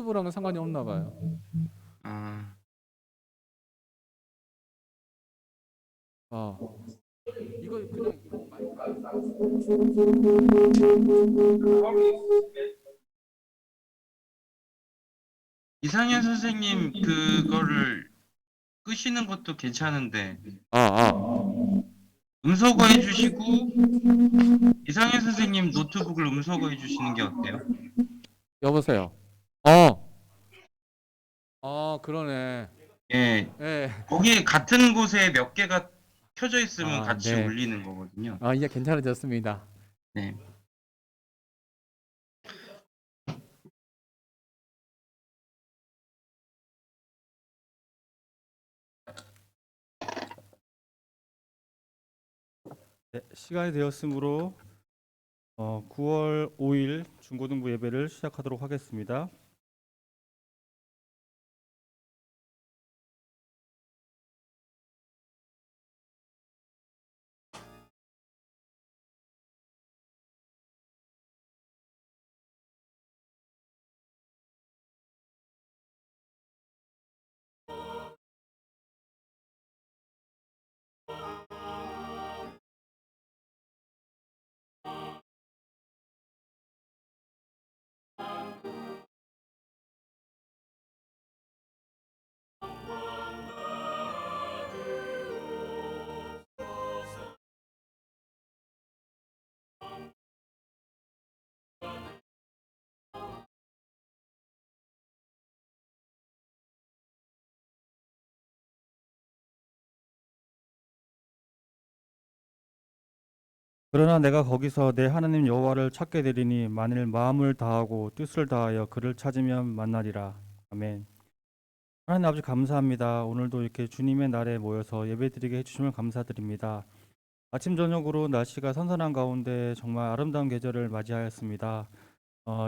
유튜브랑은 상관이 없나 봐요. 아, 어. 이거 그냥 이거 마이크 안 쓰고. 이상현 선생님 그거를 끄시는 것도 괜찮은데 아, 아. 음소거 해주시고 이상현 선생님 노트북을 음소거 해주시는 게 어때요? 여보세요. 어. 그러네. 예, 예. 거기에 같은 곳에 몇 개가 켜져 있으면 아, 같이 네. 울리는 거거든요. 이제 괜찮아졌습니다. 네. 네, 시간이 되었으므로 9월 5일 중고등부 예배를 시작하도록 하겠습니다. 그러나 내가 거기서 내 하나님 여호와를 찾게 되리니 만일 마음을 다하고 뜻을 다하여 그를 찾으면 만나리라. 아멘. 하나님 아버지 감사합니다. 오늘도 이렇게 주님의 날에 모여서 예배드리게 해주심을 감사드립니다. 아침 저녁으로 날씨가 선선한 가운데 정말 아름다운 계절을 맞이하였습니다.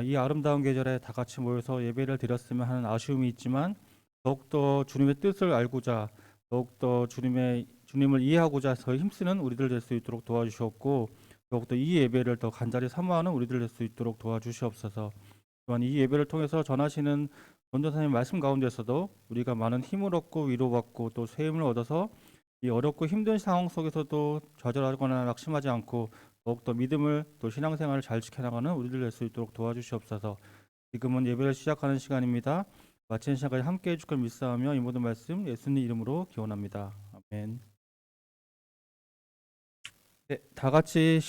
이 아름다운 계절에 다 같이 모여서 예배를 드렸으면 하는 아쉬움이 있지만 더욱더 주님의 뜻을 알고자 더욱더 주님을 이해하고자 더 힘쓰는 우리들 될 수 있도록 도와주시옵고 더욱더 이 예배를 더 간절히 사모하는 우리들 될 수 있도록 도와주시옵소서. 또한 이 예배를 통해서 전하시는 전도사님 말씀 가운데서도 우리가 많은 힘을 얻고 위로받고 또 새 힘을 얻어서 이 어렵고 힘든 상황 속에서도 좌절하거나 낙심하지 않고 더욱더 믿음을 또 신앙생활을 잘 지켜나가는 우리들 될 수 있도록 도와주시옵소서. 지금은 예배를 시작하는 시간입니다. 마치는 시간까지 함께해 주실 걸 믿사오며 이 모든 말씀 예수님 이름으로 기원합니다. 아멘. 네, 다 같이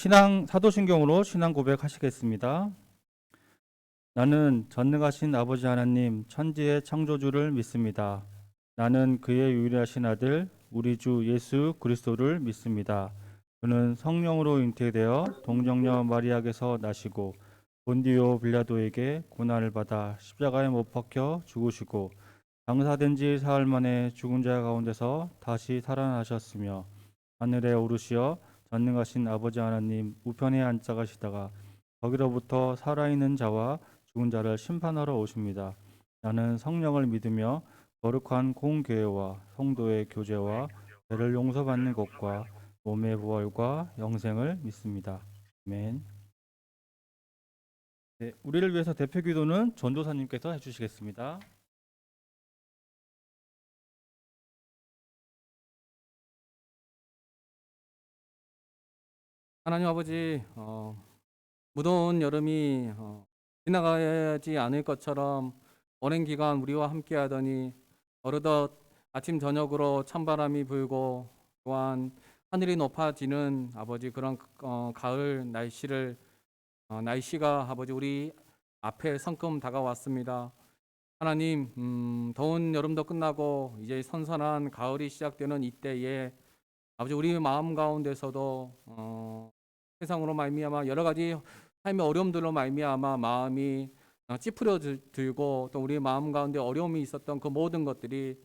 사도신경으로 신앙 고백하시겠습니다. 나는 전능하신 아버지 하나님 천지의 창조주를 믿습니다. 나는 그의 유일하신 아들 우리 주 예수 그리스도를 믿습니다. 그는 성령으로 잉태되어 동정녀 마리아에게서 나시고 본디오 빌라도에게 고난을 받아 십자가에 못 박혀 죽으시고 장사된 지 사흘 만에 죽은 자 가운데서 다시 살아나셨으며 하늘에 오르시어 전능하신 아버지 하나님 우편에 앉아 가시다가 거기로부터 살아있는 자와 죽은 자를 심판하러 오십니다. 나는 성령을 믿으며 거룩한 공교회와 성도의 교제와 죄를 용서받는 것과 몸의 부활과 영생을 믿습니다. 아멘. 네, 우리를 위해서 대표 기도는 전도사님께서 해주시겠습니다. 하나님 아버지, 무더운 여름이 지나가지 않을 것처럼 오랜 기간 우리와 함께 하더니 어느덧 아침 저녁으로 찬바람이 불고 또한 하늘이 높아지는 아버지 그런 가을 날씨가 아버지 우리 앞에 성큼 다가왔습니다. 하나님, 더운 여름도 끝나고 이제 선선한 가을이 시작되는 이때에 아버지 우리 마음 가운데서도 세상으로 말미암아 여러 가지 삶의 어려움들로 말미암아 마음이 찌푸려들고 또 우리 마음 가운데 어려움이 있었던 그 모든 것들이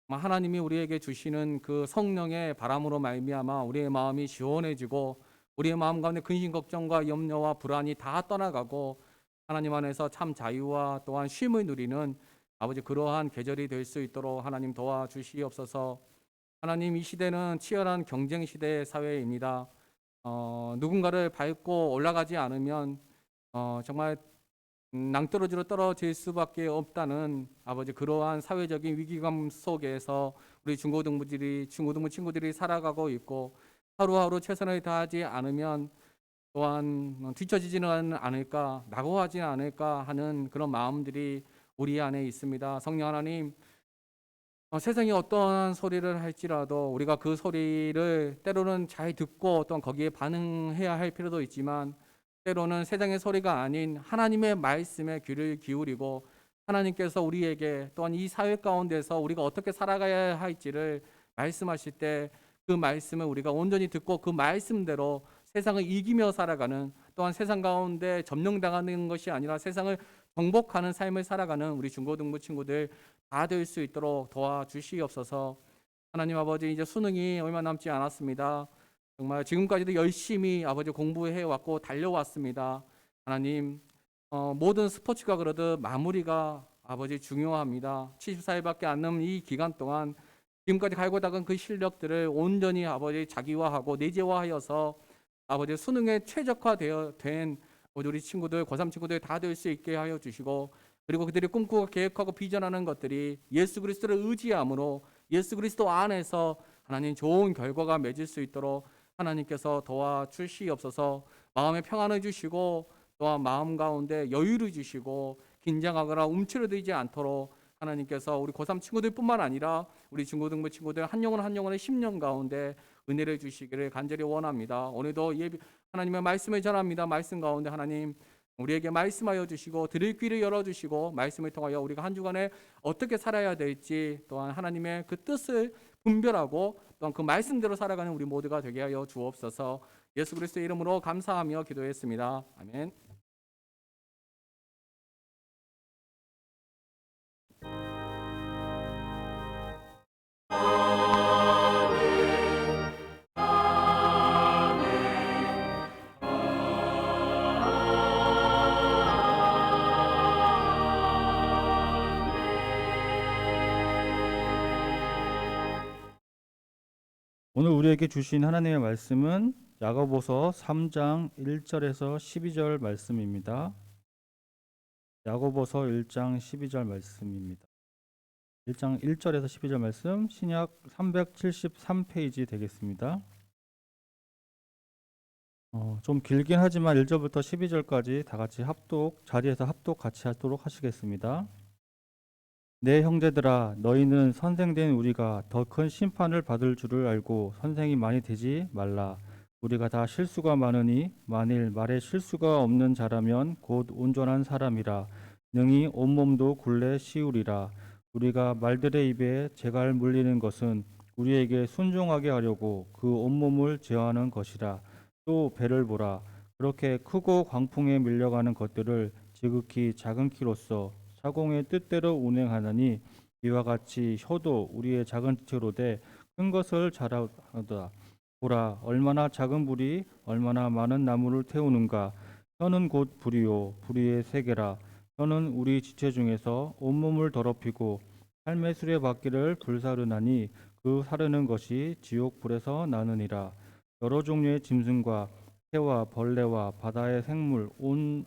하나님이 우리에게 주시는 그 성령의 바람으로 말미암아 우리의 마음이 시원해지고 우리의 마음 가운데 근심 걱정과 염려와 불안이 다 떠나가고 하나님 안에서 참 자유와 또한 쉼을 누리는 아버지 그러한 계절이 될 수 있도록 하나님 도와주시옵소서. 하나님 이 시대는 치열한 경쟁 시대의 사회입니다. 누군가를 밟고 올라가지 않으면 정말 낭떠러지로 떨어질 수밖에 없다는 아버지 그러한 사회적인 위기감 속에서 우리 중고등부 친구들이 살아가고 있고 하루하루 최선을 다하지 않으면 또한 뒤처지지는 않을까, 낙오하지 않을까 하는 그런 마음들이 우리 안에 있습니다. 성령 하나님, 세상이 어떠한 소리를 할지라도 우리가 그 소리를 때로는 잘 듣고 또한 거기에 반응해야 할 필요도 있지만 때로는 세상의 소리가 아닌 하나님의 말씀에 귀를 기울이고 하나님께서 우리에게 또한 이 사회 가운데서 우리가 어떻게 살아가야 할지를 말씀하실 때 그 말씀을 우리가 온전히 듣고 그 말씀대로 세상을 이기며 살아가는, 또한 세상 가운데 점령당하는 것이 아니라 세상을 정복하는 삶을 살아가는 우리 중고등부 친구들 다 될 수 있도록 도와주시옵소서. 하나님 아버지, 이제 수능이 얼마 남지 않았습니다. 정말 지금까지도 열심히 아버지 공부해 왔고 달려왔습니다. 하나님, 모든 스포츠가 그러듯 마무리가 아버지 중요합니다. 74일밖에 안 남은 이 기간 동안 지금까지 갈고 닦은 그 실력들을 온전히 아버지 자기화하고 내재화하여서 아버지 수능에 최적화된 우리 친구들, 고3 친구들 다 될 수 있게 하여 주시고, 그리고 그들이 꿈꾸고 계획하고 비전하는 것들이 예수 그리스도를 의지함으로 예수 그리스도 안에서 하나님 좋은 결과가 맺을 수 있도록 하나님께서 도와주시옵소서. 마음에 평안을 주시고 또한 마음 가운데 여유를 주시고 긴장하거나 움츠러들지 않도록 하나님께서 우리 고3 친구들뿐만 아니라 우리 중고등부 친구들 한 영혼 한 영혼의 10년 가운데 은혜를 주시기를 간절히 원합니다. 오늘도 하나님의 말씀을 전합니다. 말씀 가운데 하나님 우리에게 말씀하여 주시고 들을 귀를 열어주시고 말씀을 통하여 우리가 한 주간에 어떻게 살아야 될지, 또한 하나님의 그 뜻을 분별하고 또한 그 말씀대로 살아가는 우리 모두가 되게 하여 주옵소서. 예수 그리스도의 이름으로 감사하며 기도했습니다. 아멘. 오늘 우리에게 주신 하나님의 말씀은 야고보서 3장 1절에서 12절 말씀입니다. 야고보서 1장 12절 말씀입니다. 1장 1절에서 12절 말씀, 신약 373페이지 되겠습니다. 좀 길긴 하지만 1절부터 12절까지 다 같이 자리에서 합독 같이 하도록 하시겠습니다. 내 형제들아, 너희는 선생된 우리가 더 큰 심판을 받을 줄을 알고 선생이 많이 되지 말라. 우리가 다 실수가 많으니 만일 말에 실수가 없는 자라면 곧 온전한 사람이라 능히 온몸도 굴레 씌우리라. 우리가 말들의 입에 재갈 물리는 것은 우리에게 순종하게 하려고 그 온몸을 제어하는 것이라. 또 배를 보라. 그렇게 크고 광풍에 밀려가는 것들을 지극히 작은 키로써 사공의 뜻대로 운행하나니 이와 같이 혀도 우리의 작은 지체로 돼 큰 것을 자라하다. 보라, 얼마나 작은 불이 얼마나 많은 나무를 태우는가. 혀는 곧 불이요 불의의 세계라. 혀는 우리 지체 중에서 온몸을 더럽히고 삶의 수레바퀴를 불사르나니 그 사르는 것이 지옥 불에서 나느니라. 여러 종류의 짐승과 새와 벌레와 바다의 생물 온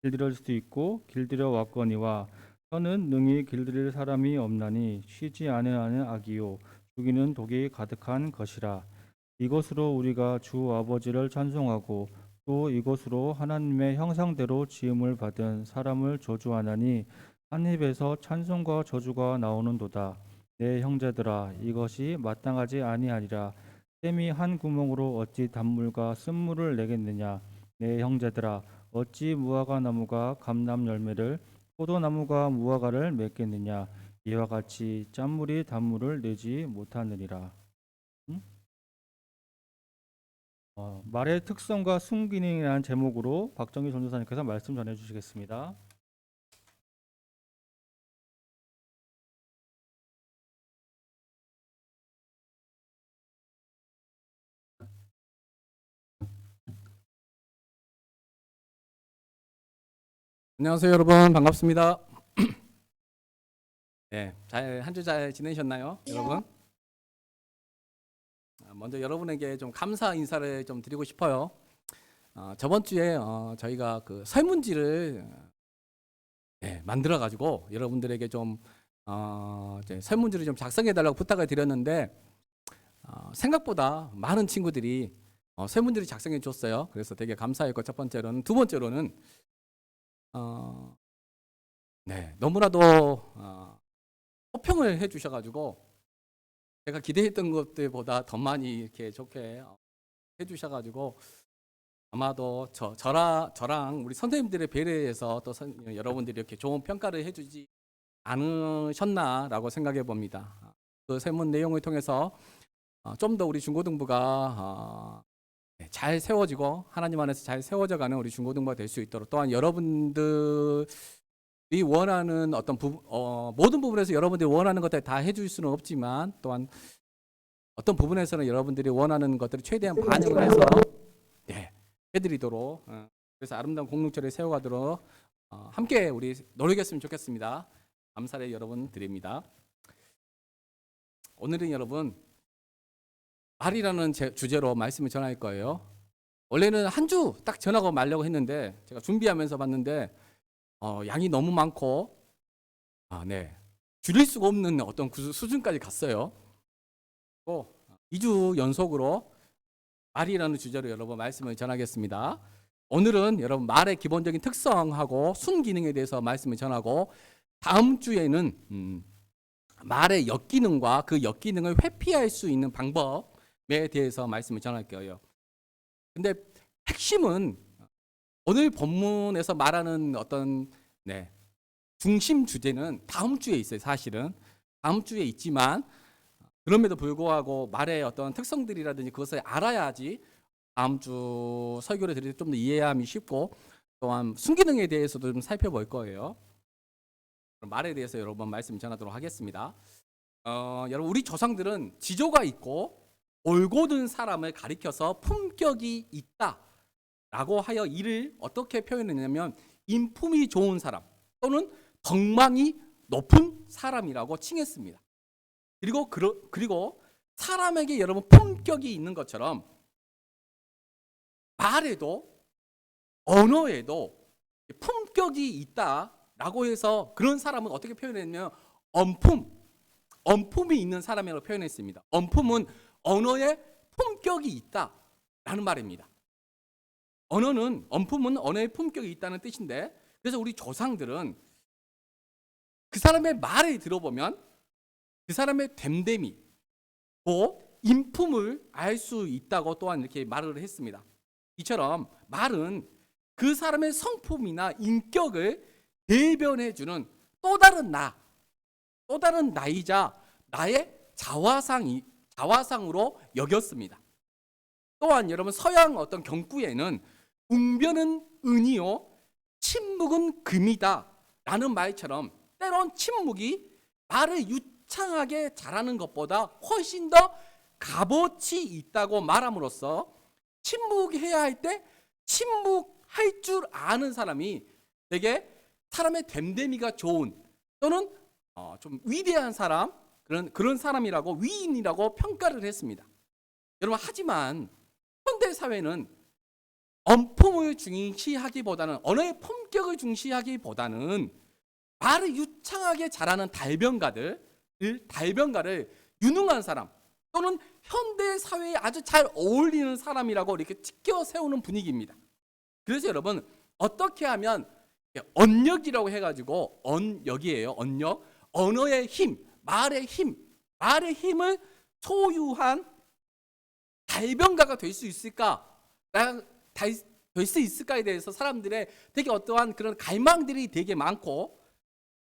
길들일 수 있고 길들여 왔거니와 혀는 능히 길들일 사람이 없나니 쉬지 아니하는 악이요 죽이는 독이 가득한 것이라. 이것으로 우리가 주 아버지를 찬송하고 또 이것으로 하나님의 형상대로 지음을 받은 사람을 저주하나니 한 입에서 찬송과 저주가 나오는도다. 내 형제들아, 이것이 마땅하지 아니하리라. 샘이 한 구멍으로 어찌 단물과 쓴물을 내겠느냐. 내 형제들아, 어찌 무화과 나무가 감람 열매를 포도나무가 무화과를 맺겠느냐. 이와 같이 짠물이 단물을 내지 못하느니라. 말의 특성과 순기능이라는 제목으로 박정희 전도사님께서 말씀 전해 주시겠습니다. 안녕하세요 여러분, 반갑습니다. 네, 한 주 잘 지내셨나요 여러분? 먼저 여러분에게 좀 감사 인사를 좀 드리고 싶어요. 저번 주에 저희가 그 설문지를 만들어 가지고 여러분들에게 좀 이제 설문지를 좀 작성해 달라고 부탁을 드렸는데 생각보다 많은 친구들이 설문지를 작성해 줬어요. 그래서 되게 감사했고, 첫 번째로는, 두 번째로는 너무나도 호평을 해 주셔가지고 제가 기대했던 것들보다 더 많이 이렇게 좋게 해 주셔가지고 아마도 저랑 우리 선생님들의 배려에서 또 여러분들이 이렇게 좋은 평가를 해주지 않으셨나라고 생각해 봅니다. 그 설문 내용을 통해서 좀 더 우리 중고등부가 잘 세워지고 하나님 안에서 잘 세워져가는 우리 중고등부가 될 수 있도록, 또한 여러분들이 원하는 어떤 모든 부분에서 여러분들이 원하는 것들 다 해줄 수는 없지만, 또한 어떤 부분에서는 여러분들이 원하는 것들을 최대한 반영을 해서 해드리도록, 그래서 아름다운 공동체를 세워가도록 함께 우리 노력했으면 좋겠습니다. 감사를 여러분 드립니다. 오늘은 여러분 말이라는 주제로 말씀을 전할 거예요. 원래는 한 주 딱 전하고 말려고 했는데 제가 준비하면서 봤는데 양이 너무 많고 줄일 수가 없는 어떤 수준까지 갔어요. 또 2주 연속으로 말이라는 주제로 여러분 말씀을 전하겠습니다. 오늘은 여러분 말의 기본적인 특성하고 순기능에 대해서 말씀을 전하고, 다음 주에는 말의 역기능과 그 역기능을 회피할 수 있는 방법에 대해서 말씀을 전할 거예요. 근데 핵심은 오늘 본문에서 말하는 어떤 중심 주제는 다음 주에 있어요. 사실은 다음 주에 있지만, 그럼에도 불구하고 말의 어떤 특성들이라든지 그것을 알아야지 다음 주 설교를 드릴 때 좀 더 이해함이 쉽고, 또한 순기능에 대해서도 좀 살펴볼 거예요. 말에 대해서 여러분 말씀 전하도록 하겠습니다. 여러분, 우리 조상들은 지조가 있고 올곧은 사람을 가리켜서 품격이 있다라고 하여 이를 어떻게 표현했냐면 인품이 좋은 사람 또는 덕망이 높은 사람이라고 칭했습니다. 그리고 사람에게 여러분 품격이 있는 것처럼 말에도 언어에도 품격이 있다라고 해서 그런 사람은 어떻게 표현했냐면 엄품이 있는 사람이라고 표현했습니다. 엄품은 언어에 품격이 있다라는 말입니다. 엄품은 언어에 품격이 있다는 뜻인데, 그래서 우리 조상들은 그 사람의 말을 들어보면 그 사람의 됨됨이, 인품을 알 수 있다고 또한 이렇게 말을 했습니다. 이처럼 말은 그 사람의 성품이나 인격을 대변해주는 또 다른 나이자 나의 자화상으로 여겼습니다. 또한 여러분 서양 어떤 경구에는 웅변은 은이요 침묵은 금이다 라는 말처럼 때론 침묵이 말을 유창하게 잘하는 것보다 훨씬 더 값어치 있다고 말함으로써 침묵해야 할 때 침묵할 줄 아는 사람이 되게 사람의 됨됨이가 좋은 또는 좀 위대한 사람, 그런 사람이라고, 위인이라고 평가를 했습니다. 여러분, 하지만 현대 사회는 엄품을 중시하기보다는 언어의 품격을 중시하기보다는 말을 유창하게 잘하는 달변가를 유능한 사람 또는 현대 사회에 아주 잘 어울리는 사람이라고 이렇게 찍혀 세우는 분위기입니다. 그래서 여러분, 어떻게 하면 언역이라고 해가지고 언역이에요. 언역, 언어의 힘, 말의 힘을 소유한 달변가가 될 수 있을까? 될 수 있을까에 대해서 사람들의 되게 어떠한 그런 갈망들이 되게 많고,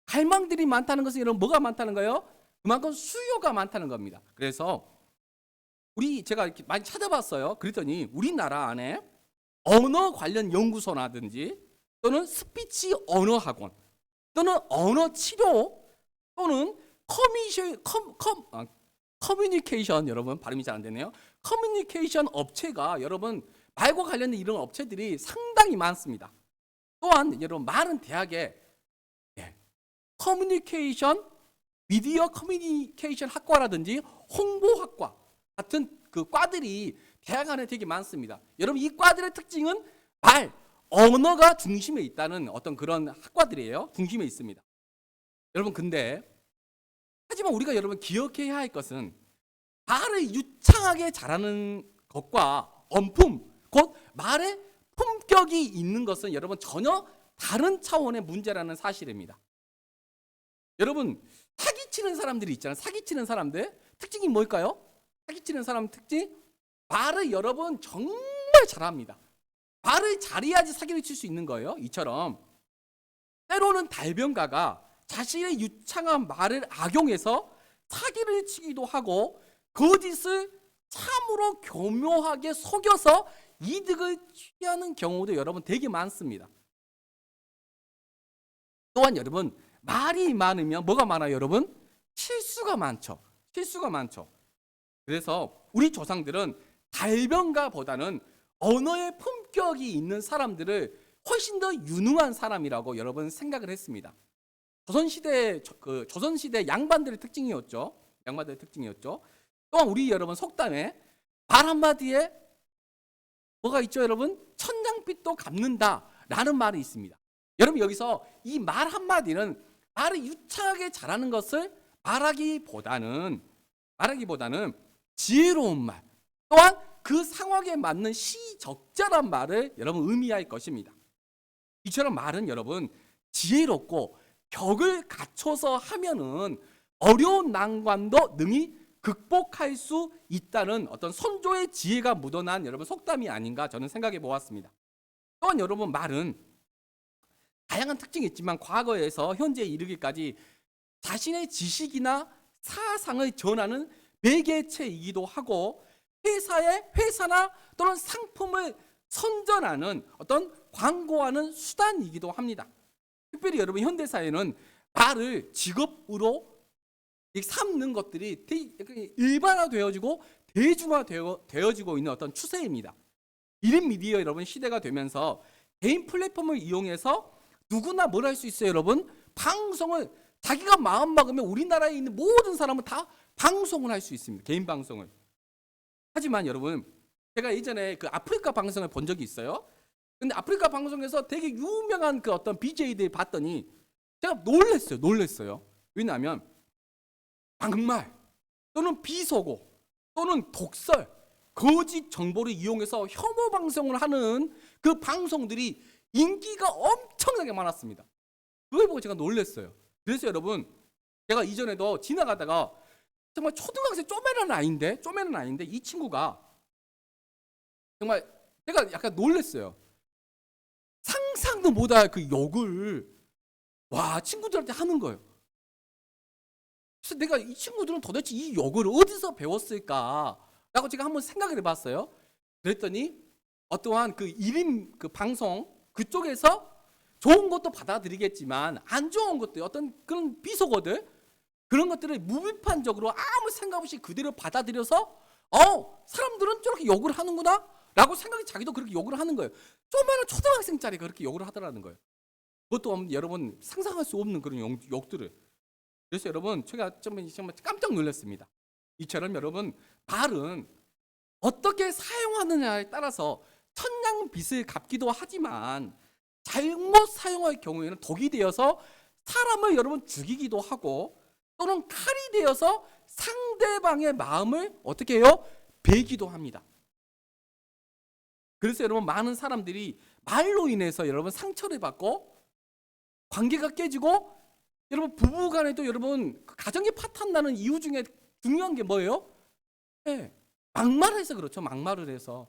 갈망들이 많다는 것은 여러분 뭐가 많다는 거예요? 그만큼 수요가 많다는 겁니다. 그래서 제가 이렇게 많이 찾아봤어요. 그랬더니 우리나라 안에 언어 관련 연구소라든지 또는 스피치 언어 학원 또는 언어 치료 또는 커뮤니케이션, 여러분 발음이 잘 안 되네요. 커뮤니케이션 업체가 여러분 말과 관련된 이런 업체들이 상당히 많습니다. 또한 여러분 많은 대학에 미디어 커뮤니케이션 학과라든지 홍보학과 같은 그 과들이 대학 안에 되게 많습니다. 여러분, 이 과들의 특징은 말, 언어가 중심에 있다는 어떤 그런 학과들이에요. 중심에 있습니다. 여러분 근데 하지만 우리가 여러분 기억해야 할 것은 말을 유창하게 잘하는 것과 언품, 곧 말의 품격이 있는 것은 여러분 전혀 다른 차원의 문제라는 사실입니다. 여러분 사기치는 사람들이 있잖아요. 사기치는 사람들 특징이 뭘까요? 사기치는 사람 특징? 말을 여러분 정말 잘합니다. 말을 잘해야지 사기를 칠 수 있는 거예요. 이처럼 때로는 달변가가 자신의 유창한 말을 악용해서 사기를 치기도 하고 거짓을 참으로 교묘하게 속여서 이득을 취하는 경우도 여러분 되게 많습니다. 또한 여러분 말이 많으면 뭐가 많아요, 여러분? 실수가 많죠. 실수가 많죠. 그래서 우리 조상들은 달변가보다는 언어의 품격이 있는 사람들을 훨씬 더 유능한 사람이라고 여러분 생각을 했습니다. 조선시대 양반들의 특징이었죠. 양반들의 특징이었죠. 또한 우리 여러분 속담에 말 한마디에 뭐가 있죠, 여러분? 천냥빚도 갚는다라는 말이 있습니다. 여러분 여기서 이 말 한마디는 말을 유창하게 잘하는 것을 말하기보다는 지혜로운 말, 또한 그 상황에 맞는 시적절한 말을 여러분 의미할 것입니다. 이처럼 말은 여러분 지혜롭고 격을 갖춰서 하면은 어려운 난관도 능히 극복할 수 있다는 어떤 선조의 지혜가 묻어난 여러분 속담이 아닌가 저는 생각해 보았습니다. 또한 여러분 말은 다양한 특징이 있지만 과거에서 현재에 이르기까지 자신의 지식이나 사상을 전하는 매개체이기도 하고 회사나 또는 상품을 선전하는 어떤 광고하는 수단이기도 합니다. 특별히 여러분 현대사회는 말을 직업으로 삼는 것들이 일반화되어지고 대중화되어지고 있는 어떤 추세입니다. 1인 미디어 여러분 시대가 되면서 개인 플랫폼을 이용해서 누구나 뭘 할 수 있어요, 여러분? 방송을 자기가 마음 먹으면 우리나라에 있는 모든 사람은 다 방송을 할 수 있습니다. 개인 방송을. 하지만 여러분 제가 예전에 그 아프리카 방송을 본 적이 있어요. 근데 아프리카 방송에서 되게 유명한 그 어떤 BJ들 봤더니 제가 놀랬어요. 왜냐하면 막말 또는 비속어 또는 독설, 거짓 정보를 이용해서 혐오 방송을 하는 그 방송들이 인기가 엄청나게 많았습니다. 그걸 보고 제가 놀랐어요. 그래서 여러분 제가 이전에도 지나가다가 정말 초등학생 쪼매는 아이인데 이 친구가 정말 제가 약간 놀랐어요. 상상도 못할 그 욕을 친구들한테 하는 거예요. 그래서 내가 이 친구들은 도대체 이 욕을 어디서 배웠을까라고 제가 한번 생각을 해봤어요. 그랬더니 어떠한 그 1인 그 방송 그쪽에서 좋은 것도 받아들이겠지만 안 좋은 것들 어떤 그런 비속어들 그런 것들을 무비판적으로 아무 생각 없이 그대로 받아들여서 사람들은 저렇게 욕을 하는구나 라고 생각이 자기도 그렇게 욕을 하는 거예요. 조그마한 초등학생짜리 그렇게 욕을 하더라는 거예요. 그것도 여러분 상상할 수 없는 그런 욕들을. 그래서 여러분 제가 정말 깜짝 놀랐습니다. 이처럼 여러분 말은 어떻게 사용하느냐에 따라서 천냥빚을 갚기도 하지만 잘못 사용할 경우에는 독이 되어서 사람을 여러분 죽이기도 하고 또는 칼이 되어서 상대방의 마음을 어떻게 해요? 베기도 합니다. 그래서 여러분 많은 사람들이 말로 인해서 여러분 상처를 받고 관계가 깨지고 여러분 부부간에도 여러분 가정이 파탄나는 이유 중에 중요한 게 뭐예요? 막말을 해서 그렇죠. 막말을 해서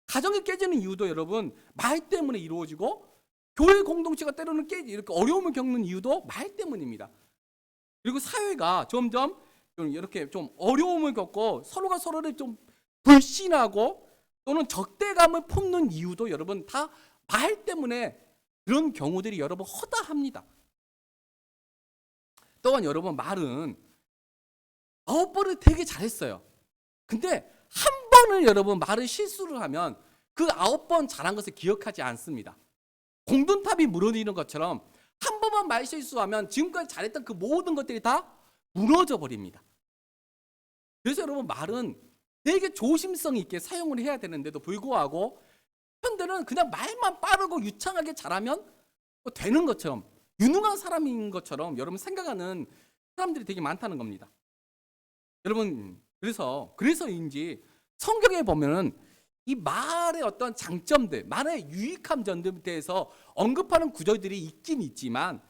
가정이 깨지는 이유도 여러분 말 때문에 이루어지고 교회 공동체가 때로는 이렇게 어려움을 겪는 이유도 말 때문입니다. 그리고 사회가 점점 좀 이렇게 좀 어려움을 겪고 서로가 서로를 좀 불신하고 또는 적대감을 품는 이유도 여러분 다 말 때문에 그런 경우들이 여러분 허다합니다. 또한 여러분 말은 9번을 되게 잘했어요. 근데 한 번을 여러분 말을 실수를 하면 그 9번 잘한 것을 기억하지 않습니다. 공든탑이 무너지는 것처럼 한 번만 말 실수하면 지금까지 잘했던 그 모든 것들이 다 무너져 버립니다. 그래서 여러분 말은 되게 조심성 있게 사용을 해야 되는데도 불구하고 현대는 그냥 말만 빠르고 유창하게 잘하면 되는 것처럼, 유능한 사람인 것처럼 여러분 생각하는 사람들이 되게 많다는 겁니다. 여러분, 그래서인지 성경에 보면은 이 말의 어떤 장점들, 말의 유익한 점들에 대해서 언급하는 구절들이 있긴 있지만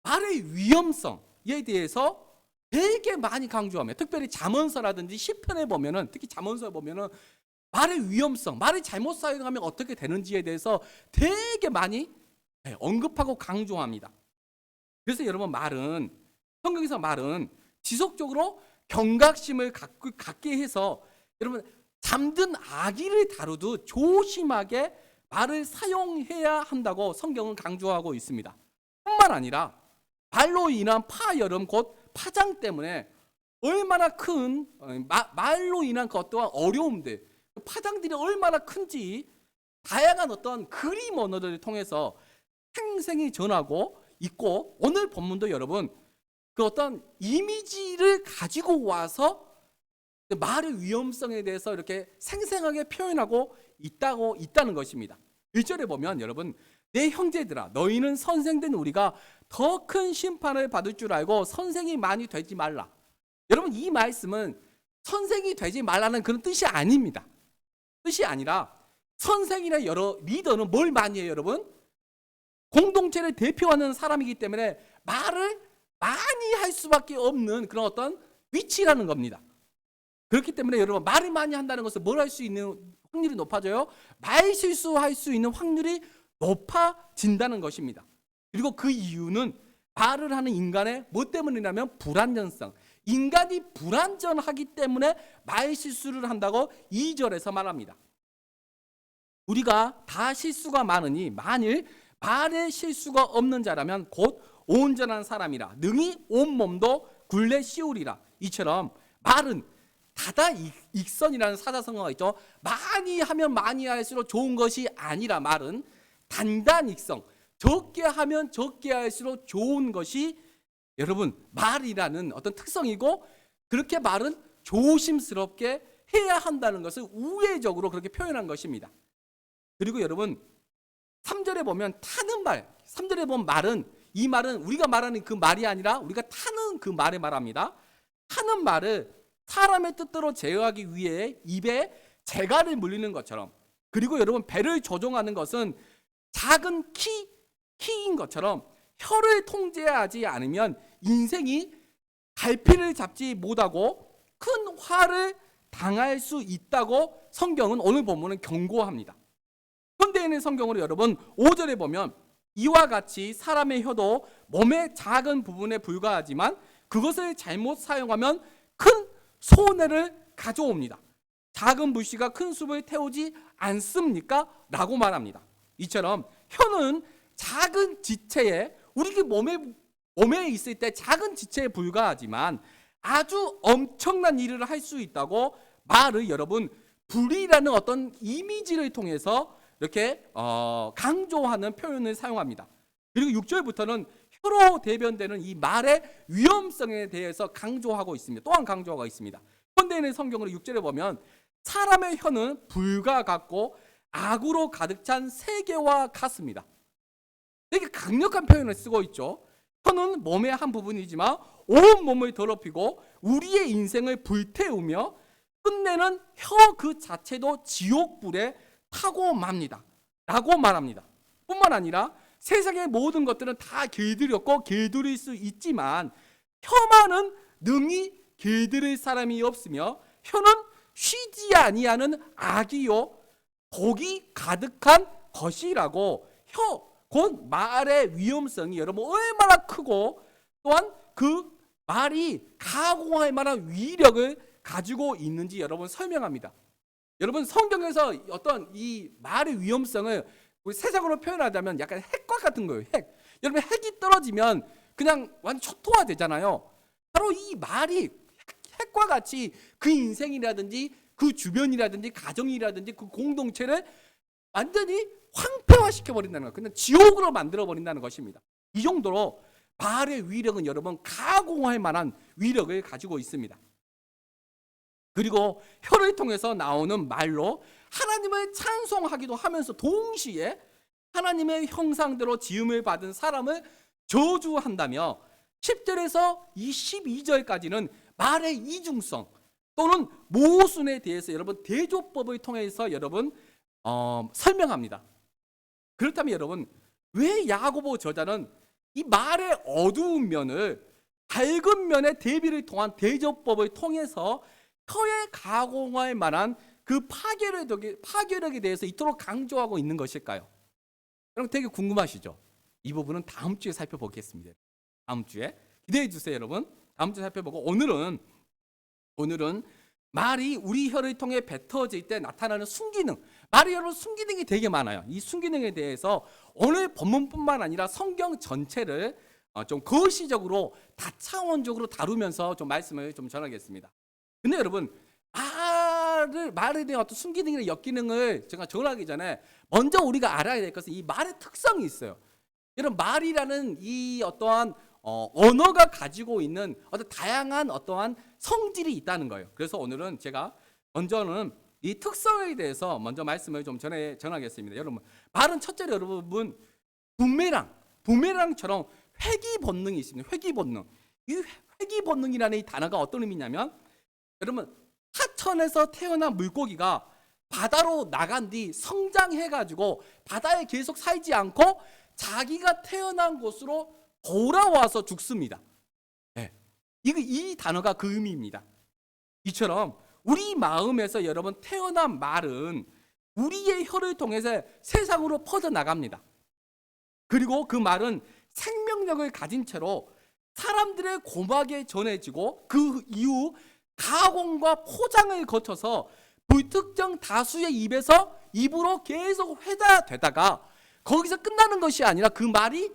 말의 위험성에 대해서 되게 많이 강조하며, 특별히 잠언서라든지 시편에 보면은, 특히 잠언서에 보면은 말의 위험성, 말을 잘못 사용하면 어떻게 되는지에 대해서 되게 많이 언급하고 강조합니다. 그래서 여러분, 성경에서 말은 지속적으로 경각심을 갖게 해서 여러분, 잠든 아기를 다루듯 조심하게 말을 사용해야 한다고 성경은 강조하고 있습니다. 뿐만 아니라 말로 인한 파열음, 곧 파장 때문에 얼마나 큰 말로 인한 것 또한 어려움들, 파장들이 얼마나 큰지 다양한 어떤 그림 언어들을 통해서 생생히 전하고 있고, 오늘 본문도 여러분 그 어떤 이미지를 가지고 와서 말의 위험성에 대해서 이렇게 생생하게 표현하고 있다는 것입니다. 1절에 보면 여러분, 내 형제들아 너희는 선생된 우리가 더 큰 심판을 받을 줄 알고 선생이 많이 되지 말라. 여러분, 이 말씀은 선생이 되지 말라는 그런 뜻이 아닙니다. 뜻이 아니라 선생이나 여러 리더는 뭘 많이 해요, 여러분? 공동체를 대표하는 사람이기 때문에 말을 많이 할 수밖에 없는 그런 어떤 위치라는 겁니다. 그렇기 때문에 여러분, 말을 많이 한다는 것은 뭘 할 수 있는 확률이 높아져요? 말 실수할 수 있는 확률이 높아진다는 것입니다. 그리고 그 이유는 말을 하는 인간의 뭐 때문이냐면 불완전성. 인간이 불완전하기 때문에 말 실수를 한다고 2절에서 말합니다. 우리가 다 실수가 많으니 만일 말에 실수가 없는 자라면 곧 온전한 사람이라 능히 온몸도 굴레 씌우리라. 이처럼 말은 다다익선이라는 사자성어가 있죠. 많이 하면 많이 할수록 좋은 것이 아니라 말은 단단익성, 적게 하면 적게 할수록 좋은 것이 여러분 말이라는 어떤 특성이고, 그렇게 말은 조심스럽게 해야 한다는 것을 우회적으로 그렇게 표현한 것입니다. 그리고 여러분 3절에 보면 타는 말, 3절에 보면 말은, 이 말은 우리가 말하는 그 말이 아니라 우리가 타는 그 말을 말합니다. 타는 말을 사람의 뜻대로 제어하기 위해 입에 재갈을 물리는 것처럼, 그리고 여러분 배를 조종하는 것은 작은 키인 것처럼 혀를 통제하지 않으면 인생이 갈피를 잡지 못하고 큰 화를 당할 수 있다고 성경은 오늘 본문은 경고합니다. 현대인의 성경으로 여러분 5절에 보면 이와 같이 사람의 혀도 몸의 작은 부분에 불과하지만 그것을 잘못 사용하면 큰 손해를 가져옵니다. 작은 불씨가 큰 숲을 태우지 않습니까? 라고 말합니다. 이처럼 혀는 작은 지체에, 우리 몸에 있을 때 작은 지체에 불과하지만 아주 엄청난 일을 할 수 있다고 말을 여러분 불이라는 어떤 이미지를 통해서 이렇게 강조하는 표현을 사용합니다. 그리고 6절부터는 혀로 대변되는 이 말의 위험성에 대해서 강조하고 있습니다. 또한 강조하고 있습니다. 현대인의 성경으로 6절에 보면 사람의 혀는 불과 같고 악으로 가득 찬 세계와 같습니다. 되게 강력한 표현을 쓰고 있죠. 혀는 몸의 한 부분이지만 온 몸을 더럽히고 우리의 인생을 불태우며 끝내는 혀 그 자체도 지옥불에 타고 맙니다 라고 말합니다. 뿐만 아니라 세상의 모든 것들은 다 길들였고 길들일 수 있지만 혀만은 능히 길들일 사람이 없으며 혀는 쉬지 아니하는 악이요 독이 가득한 것이라고, 혀 곧 말의 위험성이 여러분 얼마나 크고 또한 그 말이 가공할 만한 위력을 가지고 있는지 여러분 설명합니다. 여러분 성경에서 어떤 이 말의 위험성을 우리 세상으로 표현하자면 약간 핵과 같은 거예요. 핵. 여러분 핵이 떨어지면 그냥 완전 초토화 되잖아요. 바로 이 말이 핵과 같이 그 인생이라든지 그 주변이라든지 가정이라든지 그 공동체를 완전히 황폐화시켜버린다는 것, 그냥 지옥으로 만들어버린다는 것입니다. 이 정도로 말의 위력은 여러분 가공할 만한 위력을 가지고 있습니다. 그리고 혀를 통해서 나오는 말로 하나님을 찬송하기도 하면서 동시에 하나님의 형상대로 지음을 받은 사람을 저주한다며 10절에서 이 12절까지는 말의 이중성 또는 모순에 대해서 여러분 대조법을 통해서 여러분 설명합니다. 그렇다면 여러분 왜 야고보 저자는 이 말의 어두운 면을 밝은 면의 대비를 통한 대조법을 통해서 혀에 가공할 만한 그 파괴력에 대해서 이토록 강조하고 있는 것일까요? 여러분 되게 궁금하시죠? 이 부분은 다음 주에 살펴보겠습니다. 다음 주에 기대해 주세요, 여러분. 다음 주에 살펴보고 오늘은 말이 우리 혀를 통해 뱉어질 때 나타나는 순기능, 말이 여러분 순기능이 되게 많아요. 이 순기능에 대해서 오늘 본문뿐만 아니라 성경 전체를 좀 거시적으로 다차원적으로 다루면서 좀 말씀을 좀 전하겠습니다. 근데 여러분 말에 대한 어떤 순기능이나 역기능을 제가 전하기 전에 먼저 우리가 알아야 될 것은 이 말의 특성이 있어요. 여러분 말이라는 이 어떠한 언어가 가지고 있는 어떤 다양한 어떠한 성질이 있다는 거예요. 그래서 오늘은 제가 먼저는 이 특성에 대해서 먼저 말씀을 좀 전하겠습니다. 여러분 말은 첫째로 여러분 부메랑처럼 회귀 본능이 있습니다. 회귀 본능. 이 회귀 본능이라는 이 단어가 어떤 의미냐면 여러분 하천에서 태어난 물고기가 바다로 나간 뒤 성장해가지고 바다에 계속 살지 않고 자기가 태어난 곳으로 돌아와서 죽습니다. 네. 이 단어가 그 의미입니다. 이처럼 우리 마음에서 여러분 태어난 말은 우리의 혀를 통해서 세상으로 퍼져나갑니다. 그리고 그 말은 생명력을 가진 채로 사람들의 고막에 전해지고 그 이후 가공과 포장을 거쳐서 불특정 다수의 입으로 계속 회자되다가 거기서 끝나는 것이 아니라 그 말이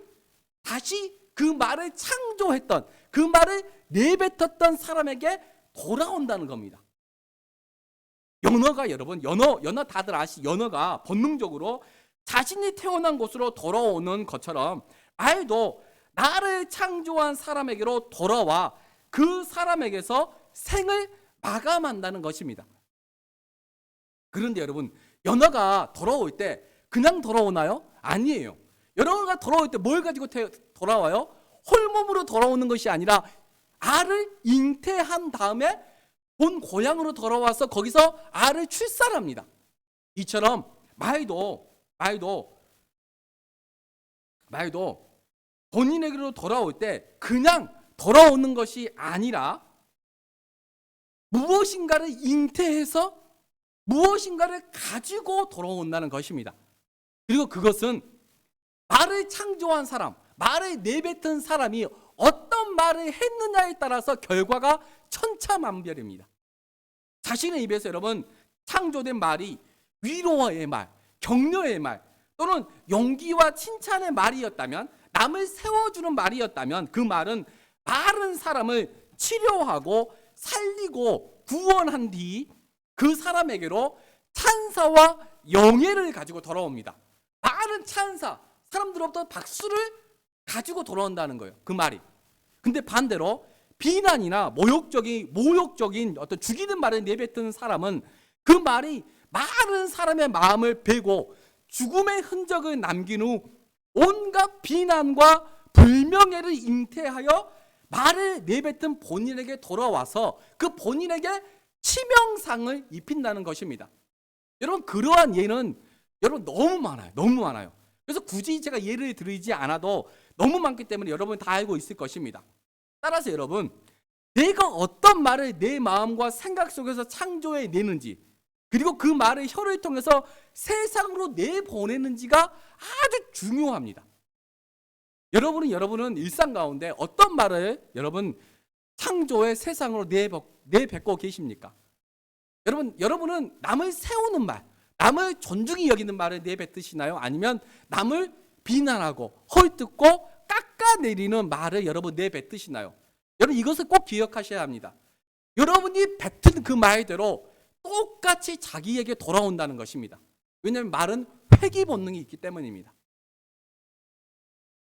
다시 그 말을 창조했던 그 말을 내뱉었던 사람에게 돌아온다는 겁니다. 연어가 여러분 연어 다들 연어가 본능적으로 자신이 태어난 곳으로 돌아오는 것처럼 말도 나를 창조한 사람에게로 돌아와 그 사람에게서 생을 마감한다는 것입니다. 그런데 여러분 연어가 돌아올 때 그냥 돌아오나요? 아니에요. 연어가 돌아올 때 뭘 가지고 돌아와요? 홀몸으로 돌아오는 것이 아니라 알을 잉태한 다음에 본 고향으로 돌아와서 거기서 알을 출산합니다. 이처럼 말도 본인에게로 돌아올 때 그냥 돌아오는 것이 아니라 무엇인가를 잉태해서 무엇인가를 가지고 돌아온다는 것입니다. 그리고 그것은 말을 창조한 사람, 말을 내뱉은 사람이 어떤 말을 했느냐에 따라서 결과가 천차만별입니다. 자신의 입에서 여러분 창조된 말이 위로의 말, 격려의 말 또는 용기와 칭찬의 말이었다면 남을 세워주는 말이었다면 그 말은 많은 사람을 치료하고 살리고 구원한 뒤 그 사람에게로 찬사와 영예를 가지고 돌아옵니다. 많은 찬사, 사람들로부터 박수를 가지고 돌아온다는 거예요. 그 말이. 근데 반대로 비난이나 모욕적인 어떤 죽이는 말을 내뱉은 사람은 그 말이 많은 사람의 마음을 베고 죽음의 흔적을 남긴 후 온갖 비난과 불명예를 잉태하여 말을 내뱉은 본인에게 돌아와서 그 본인에게 치명상을 입힌다는 것입니다. 여러분 그러한 예는 여러분 너무 많아요. 그래서 굳이 제가 예를 들지 않아도 너무 많기 때문에 여러분 다 알고 있을 것입니다. 따라서 여러분 내가 어떤 말을 내 마음과 생각 속에서 창조해 내는지 그리고 그 말을 혀를 통해서 세상으로 내보내는지가 아주 중요합니다. 여러분은 일상 가운데 어떤 말을 여러분 창조해 세상으로 내뱉고 계십니까? 여러분은 남을 세우는 말, 남을 존중히 여기는 말을 내뱉으시나요? 아니면 남을 비난하고 헐뜯고 깎아내리는 말을 여러분 내뱉으시나요? 여러분 이것을 꼭 기억하셔야 합니다. 여러분이 뱉은 그 말대로 똑같이 자기에게 돌아온다는 것입니다. 왜냐하면 말은 회귀 본능이 있기 때문입니다.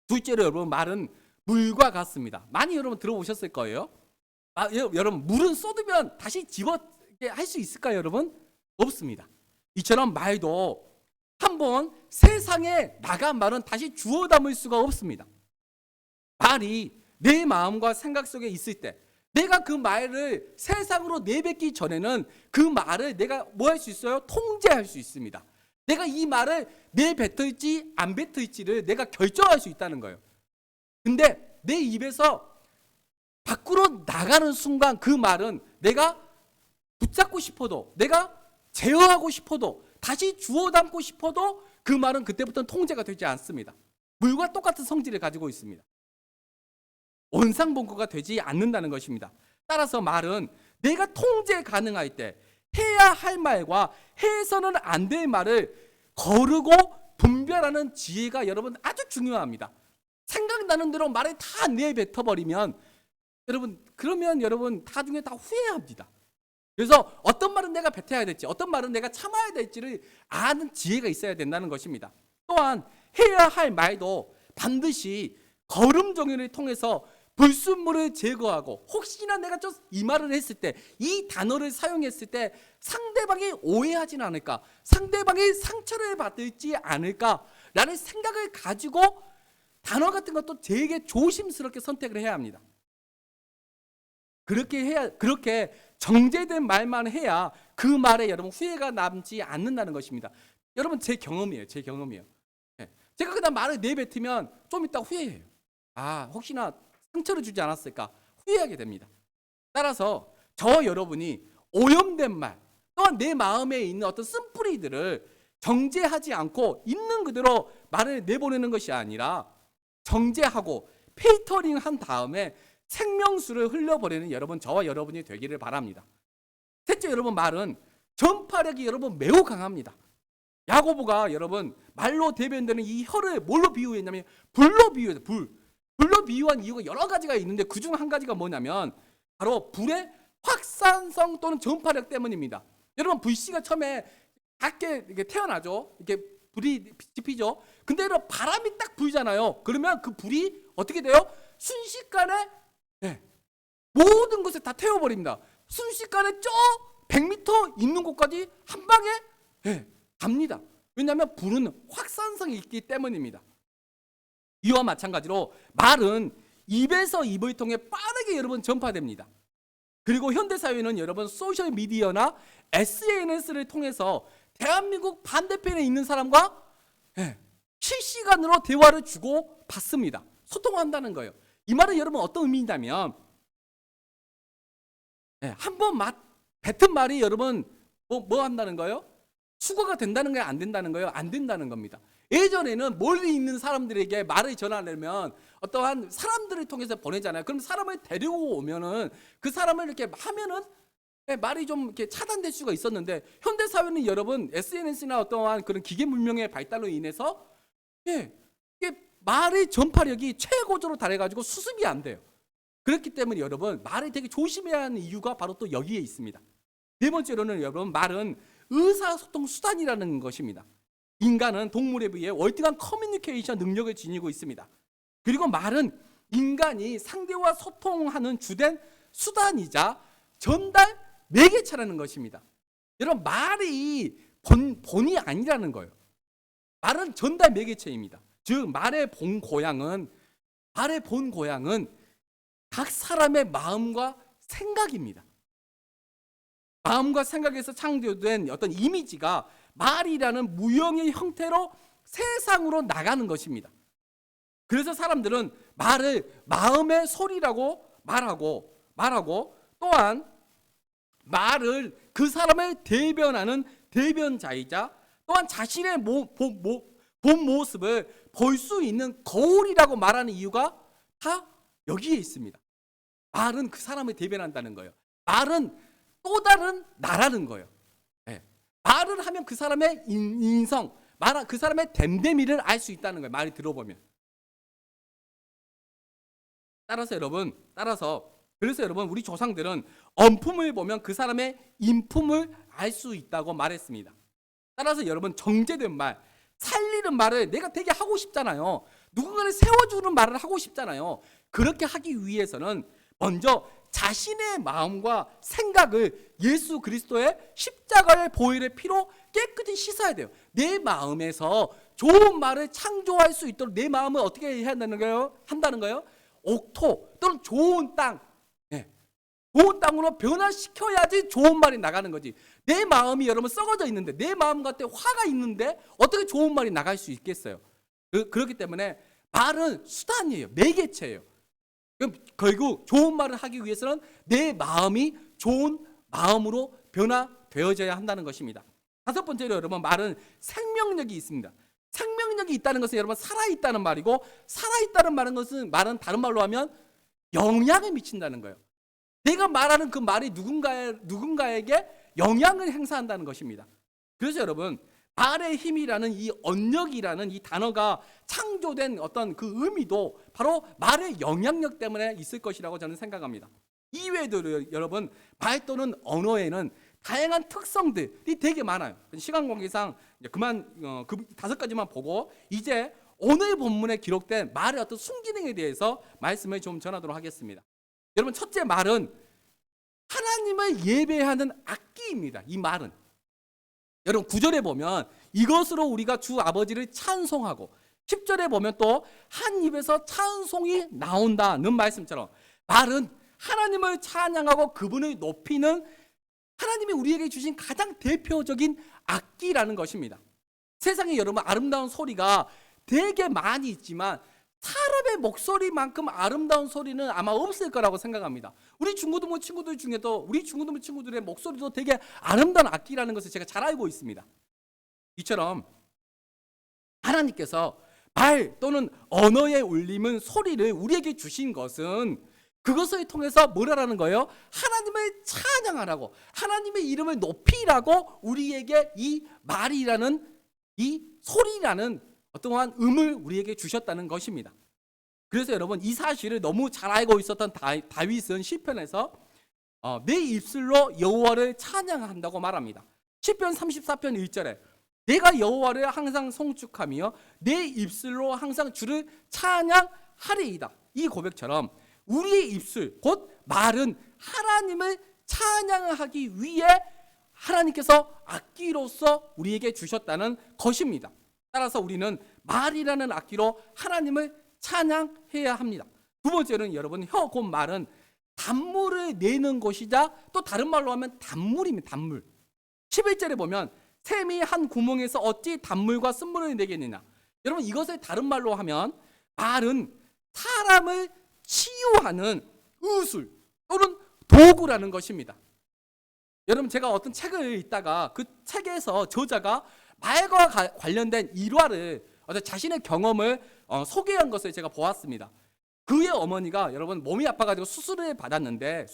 둘째로 여러분 말은 물과 같습니다. 많이 여러분 들어보셨을 거예요. 여러분 물은 쏟으면 다시 집어 할 수 있을까요, 여러분? 없습니다. 이처럼 말도 한번 세상에 나간 말은 다시 주워 담을 수가 없습니다. 말이 내 마음과 생각 속에 있을 때 내가 그 말을 세상으로 내뱉기 전에는 그 말을 내가 뭐 할 수 있어요? 통제할 수 있습니다. 내가 이 말을 내뱉을지 안 뱉을지를 내가 결정할 수 있다는 거예요. 근데 내 입에서 밖으로 나가는 순간 그 말은 내가 붙잡고 싶어도, 내가 제어하고 싶어도, 다시 주워 담고 싶어도 그 말은 그때부터는 통제가 되지 않습니다. 물과 똑같은 성질을 가지고 있습니다. 원상복구가 되지 않는다는 것입니다. 따라서 말은 내가 통제 가능할 때 해야 할 말과 해서는 안 될 말을 거르고 분별하는 지혜가 여러분 아주 중요합니다. 생각나는 대로 말을 다 내뱉어버리면 그러면 여러분 나중에 다 후회합니다. 그래서 어떤 말은 내가 뱉어야 될지, 어떤 말은 내가 참아야 될지를 아는 지혜가 있어야 된다는 것입니다. 또한 해야 할 말도 반드시 걸음 정의를 통해서 불순물을 제거하고, 혹시나 내가 좀 이 말을 했을 때, 이 단어를 사용했을 때 상대방이 오해하진 않을까, 상대방이 상처를 받을지 않을까라는 생각을 가지고 단어 같은 것도 되게 조심스럽게 선택을 해야 합니다. 그렇게 정제된 말만 해야 그 말에 여러분 후회가 남지 않는다는 것입니다. 여러분 제 경험이에요. 제가 그냥 말을 내뱉으면 좀 이따 후회해요. 혹시나 상처를 주지 않았을까 후회하게 됩니다. 따라서 저와 여러분이 오염된 말, 또한 내 마음에 있는 어떤 쓴뿌리들을 정제하지 않고 있는 그대로 말을 내보내는 것이 아니라 정제하고 필터링한 다음에 생명수를 흘려버리는 여러분, 저와 여러분이 되기를 바랍니다. 셋째, 여러분 말은 전파력이 여러분 매우 강합니다. 야고보가 여러분 말로 대변되는 이 혀를 뭘로 비유했냐면 불로 비유해서 불로 비유한 이유가 여러 가지가 있는데 그중 한 가지가 뭐냐면 바로 불의 확산성 또는 전파력 때문입니다. 여러분 불씨가 처음에 작게 이렇게 태어나죠. 이렇게 불이 지피죠. 근데 여러분 바람이 딱 불잖아요. 그러면 그 불이 어떻게 돼요? 순식간에 모든 것을 다 태워버립니다. 순식간에 저 100m 있는 곳까지 한 방에 갑니다. 왜냐하면 불은 확산성이 있기 때문입니다. 이와 마찬가지로 말은 입에서 입을 통해 빠르게 여러분 전파됩니다. 그리고 현대사회는 여러분 소셜미디어나 SNS를 통해서 대한민국 반대편에 있는 사람과 실시간으로 대화를 주고 받습니다. 소통한다는 거예요. 이 말은 여러분 어떤 의미냐면 한번 뱉은 말이 여러분 뭐 한다는 거예요? 수거가 된다는 거예요? 안 된다는 거예요? 안 된다는 겁니다. 예전에는 멀리 있는 사람들에게 말을 전하려면 어떠한 사람들을 통해서 보내잖아요. 그럼 사람을 데리고 오면은 그 사람을 이렇게 하면은 말이 좀 이렇게 차단될 수가 있었는데, 현대 사회는 여러분 SNS나 어떠한 그런 기계 문명의 발달로 인해서 이게 말의 전파력이 최고조로 달해가지고 수습이 안 돼요. 그렇기 때문에 여러분 말을 되게 조심해야 하는 이유가 바로 또 여기에 있습니다. 네 번째로는 여러분 말은 의사소통 수단이라는 것입니다. 인간은 동물에 비해 월등한 커뮤니케이션 능력을 지니고 있습니다. 그리고 말은 인간이 상대와 소통하는 주된 수단이자 전달 매개체라는 것입니다. 여러분 말이 본이 아니라는 거예요. 말은 전달 매개체입니다. 즉 말의 본 고향은 각 사람의 마음과 생각입니다. 마음과 생각에서 창조된 어떤 이미지가 말이라는 무형의 형태로 세상으로 나가는 것입니다. 그래서 사람들은 말을 마음의 소리라고 말하고 또한 말을 그 사람을 대변하는 대변자이자 또한 자신의 본 모습을 볼 수 있는 거울이라고 말하는 이유가 다 여기에 있습니다. 말은 그 사람을 대변한다는 거예요. 말은 또 다른 나라는 거예요. 말을 하면 그 사람의 인성, 그 사람의 됨됨이를 알 수 있다는 거예요. 말을 들어보면. 따라서 여러분 우리 조상들은 언품을 보면 그 사람의 인품을 알 수 있다고 말했습니다. 따라서 여러분 정제된 말, 살리는 말을 내가 되게 하고 싶잖아요. 누군가를 세워주는 말을 하고 싶잖아요. 그렇게 하기 위해서는 먼저 자신의 마음과 생각을 예수 그리스도의 십자가의 보혈의 피로 깨끗이 씻어야 돼요. 내 마음에서 좋은 말을 창조할 수 있도록 내 마음을 어떻게 해야 한다는 거예요? 옥토 또는 좋은 땅, 좋은 땅으로 변화시켜야지 좋은 말이 나가는 거지. 내 마음이 여러분 썩어져 있는데, 내 마음 같아 화가 있는데 어떻게 좋은 말이 나갈 수 있겠어요? 그렇기 때문에 말은 수단이에요. 매개체예요. 그럼 결국 좋은 말을 하기 위해서는 내 마음이 좋은 마음으로 변화되어져야 한다는 것입니다. 다섯 번째로 여러분, 말은 생명력이 있습니다. 생명력이 있다는 것은 여러분 살아있다는 말이고, 살아있다는 말은 다른 말로 하면 영향을 미친다는 거예요. 내가 말하는 그 말이 누군가에게 영향을 행사한다는 것입니다. 그래서 여러분, 말의 힘이라는 이 언력이라는 이 단어가 창조된 어떤 그 의미도 바로 말의 영향력 때문에 있을 것이라고 저는 생각합니다. 이외에도 여러분, 말 또는 언어에는 다양한 특성들이 되게 많아요. 시간 관계상 그만 그 다섯 가지만 보고 이제 오늘 본문에 기록된 말의 어떤 순기능에 대해서 말씀을 좀 전하도록 하겠습니다. 여러분, 첫째 말은 하나님을 예배하는 악기입니다. 이 말은 여러분 9절에 보면 이것으로 우리가 주 아버지를 찬송하고, 10절에 보면 또 한 입에서 찬송이 나온다는 말씀처럼 말은 하나님을 찬양하고 그분을 높이는 하나님이 우리에게 주신 가장 대표적인 악기라는 것입니다. 세상에 여러분 아름다운 소리가 되게 많이 있지만 사람의 목소리만큼 아름다운 소리는 아마 없을 거라고 생각합니다. 우리 중고등부 친구들 중에도 우리 중고등부 친구들의 목소리도 되게 아름다운 악기라는 것을 제가 잘 알고 있습니다. 이처럼 하나님께서 말 또는 언어에 울리는 소리를 우리에게 주신 것은 그것을 통해서 뭐라는 거예요? 하나님을 찬양하라고, 하나님의 이름을 높이라고 우리에게 이 말이라는, 이 소리라는 어떠한 음을 우리에게 주셨다는 것입니다. 그래서 여러분, 이 사실을 너무 잘 알고 있었던 다윗은 시편에서 내 입술로 여호와를 찬양한다고 말합니다. 시편 34편 1절에 내가 여호와를 항상 송축하며 내 입술로 항상 주를 찬양하리이다. 이 고백처럼 우리의 입술, 곧 말은 하나님을 찬양하기 위해 하나님께서 악기로서 우리에게 주셨다는 것입니다. 따라서 우리는 말이라는 악기로 하나님을 찬양해야 합니다. 두 번째는 여러분, 혀, 곧 말은 단물을 내는 것이자 또 다른 말로 하면 단물입니다. 단물. 11절에 보면 샘이 한 구멍에서 어찌 단물과 쓴물을 내겠느냐. 여러분, 이것을 다른 말로 하면 말은 사람을 치유하는 의술 또는 도구라는 것입니다. 여러분, 제가 어떤 책을 읽다가 그 책에서 저자가 말과 관련된 일화를, 자신의 경험을 소개한 것을 제가 보았습니다. 그의 어머니가 여러분 몸이 아파가지고 수술을 받았는데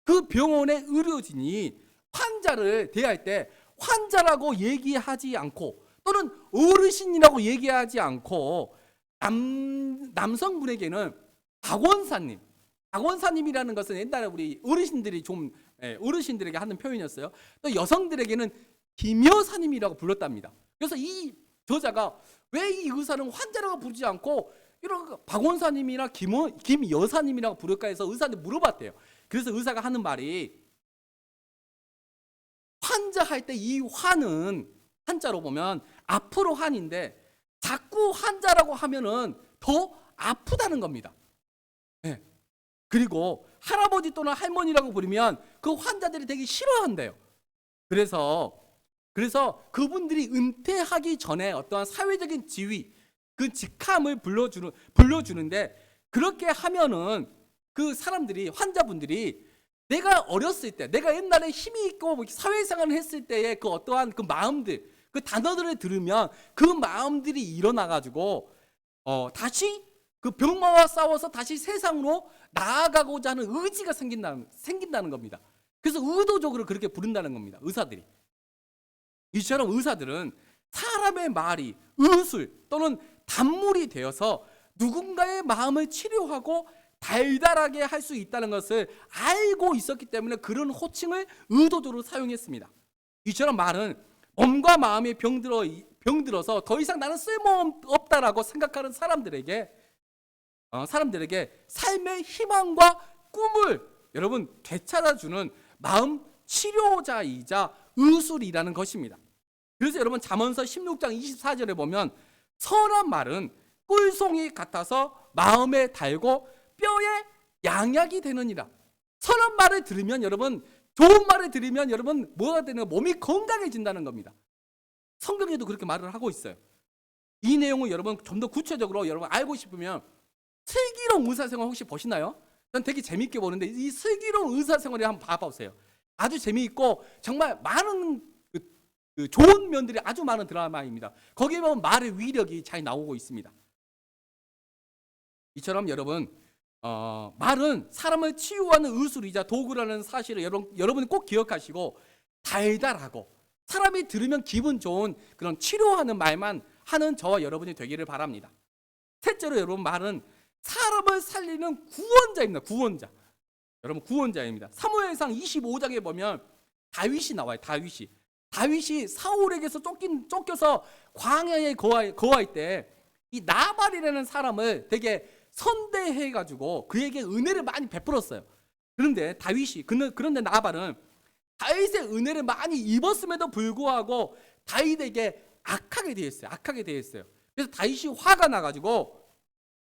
그 병원의 의료진이 환자를 대할 때 환자라고 얘기하지 않고 또는 어르신이라고 얘기하지 않고 남성분에게는 박원사님이라는 것은 옛날에 우리 어르신들이 어르신들에게 하는 표현이었어요. 또 여성들에게는 김여사님이라고 불렀답니다. 그래서 이 저자가 왜 이 의사는 환자라고 부르지 않고 이런 박원사님이나 김여사님이라고 부를까 해서 의사한테 물어봤대요. 그래서 의사가 하는 말이, 환자 할 때 이 환은 한자로 보면 앞으로 환인데 자꾸 환자라고 하면은 더 아프다는 겁니다. 네. 그리고 할아버지 또는 할머니라고 부르면 그 환자들이 되게 싫어한대요. 그래서 그분들이 은퇴하기 전에 어떠한 사회적인 지위, 그 직함을 불러주는데, 그렇게 하면은 그 사람들이, 환자분들이 내가 어렸을 때, 내가 옛날에 힘이 있고 사회생활을 했을 때의 그 어떠한 그 마음들, 그 단어들을 들으면 그 마음들이 일어나가지고 다시 그 병마와 싸워서 다시 세상으로 나아가고자 하는 의지가 생긴다는 겁니다. 그래서 의도적으로 그렇게 부른다는 겁니다. 의사들이. 이처럼 의사들은 사람의 말이 의술 또는 단물이 되어서 누군가의 마음을 치료하고 달달하게 할 수 있다는 것을 알고 있었기 때문에 그런 호칭을 의도적으로 사용했습니다. 이처럼 말은 몸과 마음이 병들어서 더 이상 나는 쓸모없다라고 생각하는 사람들에게 삶의 희망과 꿈을 여러분 되찾아주는 마음 치료자이자 의술이라는 것입니다. 그래서 여러분 잠언서 16장 24절에 보면 선한 말은 꿀송이 같아서 마음에 달고 뼈에 양약이 되느니라. 선한 말을 들으면 여러분, 좋은 말을 들으면 여러분 뭐가 되는, 몸이 건강해진다는 겁니다. 성경에도 그렇게 말을 하고 있어요. 이 내용을 여러분 좀 더 구체적으로 여러분 알고 싶으면 슬기로운 의사생활 혹시 보시나요? 전 되게 재밌게 보는데 이 슬기로운 의사생활을 한번 봐보세요. 아주 재미있고 정말 많은 그 좋은 면들이 아주 많은 드라마입니다. 거기에 보면 말의 위력이 잘 나오고 있습니다. 이처럼 여러분 말은 사람을 치유하는 의술이자 도구라는 사실을 여러분이 꼭 기억하시고 달달하고 사람이 들으면 기분 좋은 그런 치료하는 말만 하는 저와 여러분이 되기를 바랍니다. 셋째로 여러분 말은 사람을 살리는 구원자입니다. 구원자. 여러분 구원자입니다. 사무엘상 25장에 보면 다윗이 나와요. 다윗이 사울에게서 쫓겨서 광야에 거할 때 이 나발이라는 사람을 되게 선대해 가지고 그에게 은혜를 많이 베풀었어요. 그런데 그런데 나발은 다윗의 은혜를 많이 입었음에도 불구하고 다윗에게 악하게 되었어요. 그래서 다윗이 화가 나 가지고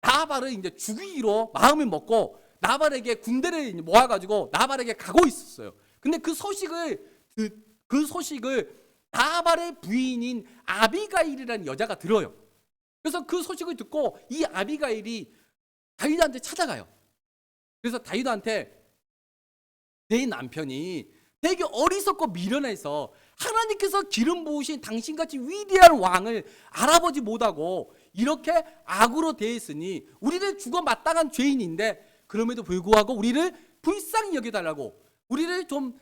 나발을 이제 죽이기로 마음을 먹고 나발에게 군대를 모아 가지고 나발에게 가고 있었어요. 근데 그 소식을 나발의 부인인 아비가일이라는 여자가 들어요. 그래서 그 소식을 듣고 이 아비가일이 다윗한테 찾아가요. 그래서 다윗한테 내 남편이 되게 어리석고 미련해서 하나님께서 기름 부으신 당신같이 위대한 왕을 알아보지 못하고 이렇게 악으로 대했으니 우리는 죽어 마땅한 죄인인데 그럼에도 불구하고 우리를 불쌍히 여겨달라고, 우리를 좀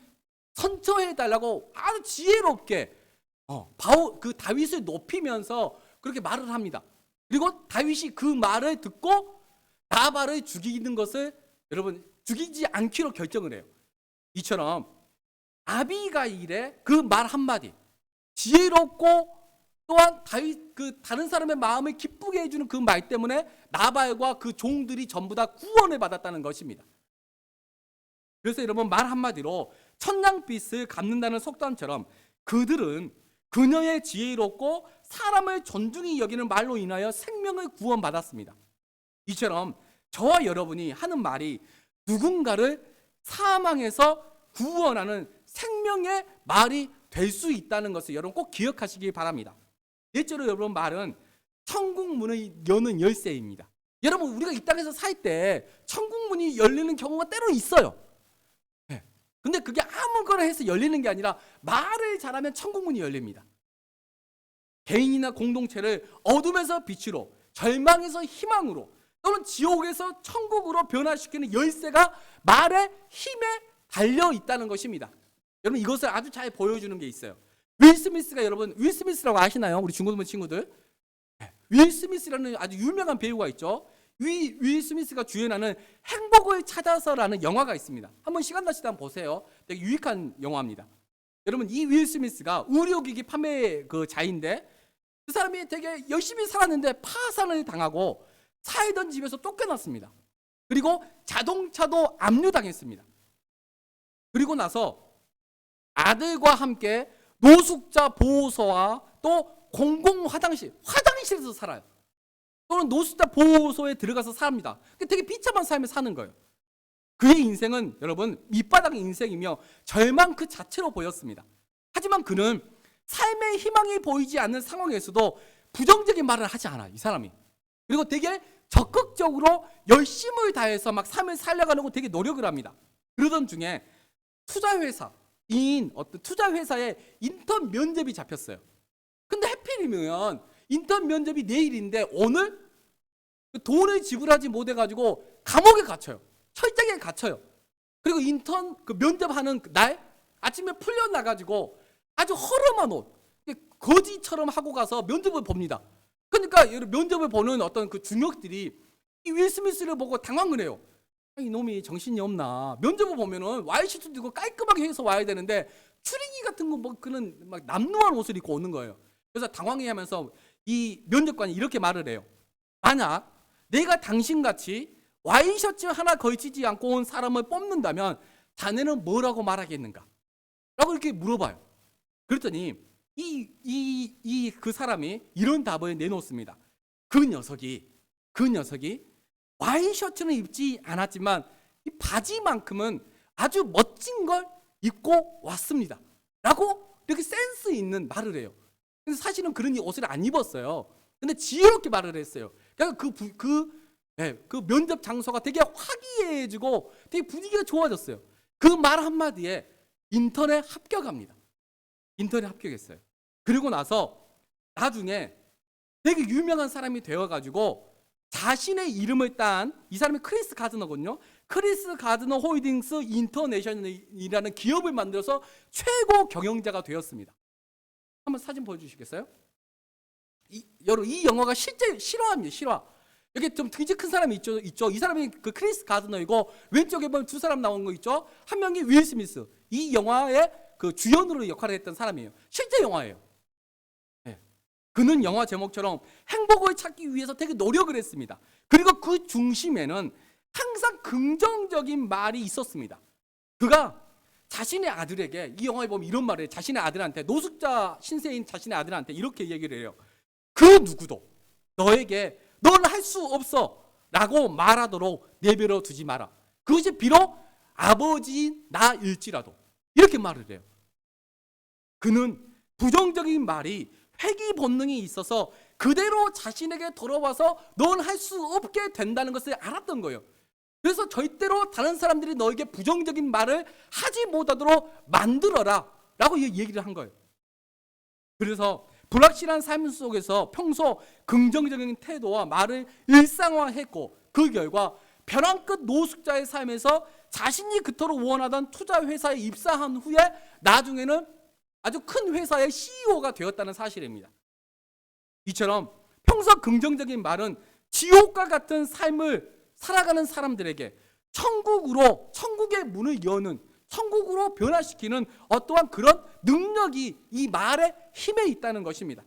선처해달라고 아주 지혜롭게 그 다윗을 높이면서 그렇게 말을 합니다. 그리고 다윗이 그 말을 듣고 나발을 죽이는 것을 여러분 죽이지 않기로 결정을 해요. 이처럼 아비가일의 그 말 한마디, 지혜롭고 또한 다른 사람의 마음을 기쁘게 해주는 그 말 때문에 나발과 그 종들이 전부 다 구원을 받았다는 것입니다. 그래서 여러분 말 한마디로 천냥빛을 갚는다는 속담처럼 그들은 그녀의 지혜롭고 사람을 존중히 여기는 말로 인하여 생명을 구원받았습니다. 이처럼 저와 여러분이 하는 말이 누군가를 사망에서 구원하는 생명의 말이 될 수 있다는 것을 여러분 꼭 기억하시기 바랍니다. 넷째로 여러분 말은 천국 문을 여는 열쇠입니다. 여러분 우리가 이 땅에서 살 때 천국 문이 열리는 경우가 때로 있어요. 근데 그게 아무거나 해서 열리는 게 아니라 말을 잘하면 천국 문이 열립니다. 개인이나 공동체를 어둠에서 빛으로, 절망에서 희망으로, 또는 지옥에서 천국으로 변화시키는 열쇠가 말의 힘에 달려 있다는 것입니다. 여러분 이것을 아주 잘 보여주는 게 있어요. 윌 스미스라고 아시나요? 우리 중고등부 친구들. 윌 스미스라는 아주 유명한 배우가 있죠. 윌 스미스가 주연하는 행복을 찾아서라는 영화가 있습니다. 한번 시간 나실 때 한번 보세요. 되게 유익한 영화입니다. 여러분 이 윌 스미스가 의료기기 판매자인데 그 사람이 되게 열심히 살았는데 파산을 당하고 살던 집에서 쫓겨났습니다. 그리고 자동차도 압류당했습니다. 그리고 나서 아들과 함께 노숙자 보호소와 또 공공 화장실에서 살아요. 또는 노숙자 보호소에 들어가서 삽니다. 되게 비참한 삶을 사는 거예요. 그의 인생은 여러분 밑바닥의 인생이며 절망 그 자체로 보였습니다. 하지만 그는 삶의 희망이 보이지 않는 상황에서도 부정적인 말을 하지 않아요. 이 사람이. 그리고 되게 적극적으로 열심을 다해서 막 삶을 살려가려고 되게 노력을 합니다. 그러던 중에 어떤 투자회사에 인턴 면접이 잡혔어요. 근데 하필이면 인턴 면접이 내일인데 오늘 돈을 지불하지 못해가지고 감옥에 갇혀요. 철장에 갇혀요. 그리고 인턴 그 면접하는 날 아침에 풀려나가지고 아주 허름한 옷, 거지처럼 하고 가서 면접을 봅니다. 그러니까 면접을 보는 어떤 그 중역들이 이 윌 스미스를 보고 당황을 해요. 이놈이 정신이 없나. 면접을 보면은 와이셔츠도 입고 깔끔하게 해서 와야 되는데 추리닝 같은 거 그런 막 남루한 옷을 입고 오는 거예요. 그래서 당황해하면서 이 면접관이 이렇게 말을 해요. 만약 내가 당신같이 와이셔츠 하나 걸치지 않고 온 사람을 뽑는다면 자네는 뭐라고 말하겠는가? 라고 이렇게 물어봐요. 그랬더니 그 사람이 이런 답을 내놓습니다. 그 녀석이 와이셔츠는 입지 않았지만 이 바지만큼은 아주 멋진 걸 입고 왔습니다. 라고 이렇게 센스 있는 말을 해요. 근데 사실은 그런 옷을 안 입었어요. 근데 지혜롭게 말을 했어요. 그러니까 그 면접 장소가 되게 화기애애해지고 되게 분위기가 좋아졌어요. 그 말 한마디에 인턴에 합격합니다. 인턴에 합격했어요. 그리고 나서 나중에 되게 유명한 사람이 되어가지고 자신의 이름을 딴 이 사람이 크리스 가드너거든요. 크리스 가드너 홀딩스 인터내셔널이라는 기업을 만들어서 최고 경영자가 되었습니다. 한번 사진 보여주시겠어요? 여러분 이 영화가 실제 실화입니다. 실화. 여기 좀 등치 큰 사람이 있죠. 이 사람이 그 크리스 가드너이고 왼쪽에 보면 두 사람 나온 거 있죠. 한 명이 윌 스미스. 이 영화의 그 주연으로 역할을 했던 사람이에요. 실제 영화예요. 네. 그는 영화 제목처럼 행복을 찾기 위해서 되게 노력을 했습니다. 그리고 그 중심에는 항상 긍정적인 말이 있었습니다. 그가 자신의 아들에게 이 영화에 보면 이런 말을 해요. 자신의 아들한테 노숙자 신세인 자신의 아들한테 이렇게 얘기를 해요. 그 누구도 너에게 넌 할 수 없어 라고 말하도록 내버려 두지 마라. 그것이 비록 아버지인 나일지라도 이렇게 말을 해요. 그는 부정적인 말이 회귀 본능이 있어서 그대로 자신에게 돌아와서 넌 할 수 없게 된다는 것을 알았던 거예요. 그래서 절대로 다른 사람들이 너에게 부정적인 말을 하지 못하도록 만들어라 라고 얘기를 한 거예요. 그래서 불확실한 삶 속에서 평소 긍정적인 태도와 말을 일상화했고 그 결과 벼랑 끝 노숙자의 삶에서 자신이 그토록 원하던 투자 회사에 입사한 후에 나중에는 아주 큰 회사의 CEO가 되었다는 사실입니다. 이처럼 평소 긍정적인 말은 지옥과 같은 삶을 살아가는 사람들에게 천국의 문을 여는 천국으로 변화시키는 어떠한 그런 능력이 이 말의 힘에 있다는 것입니다.